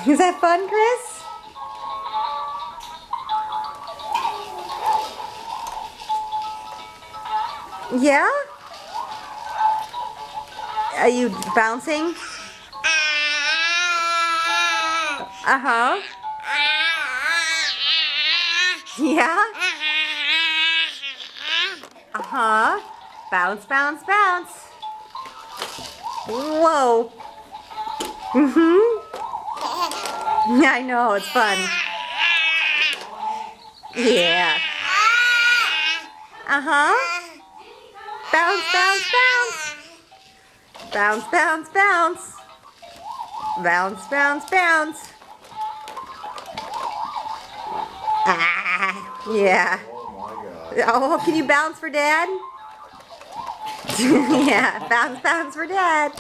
Is that fun, Chris? Yeah? Are you bouncing? Uh-huh. Yeah? Uh-huh. Bounce, bounce, bounce. Whoa. Mm-hmm. I know, it's fun. Yeah. Uh-huh. Bounce, bounce, bounce. Bounce, bounce, bounce. Bounce, bounce, bounce. Ah, yeah. Oh my God. Oh, can you bounce for Dad? Yeah, bounce, bounce for Dad.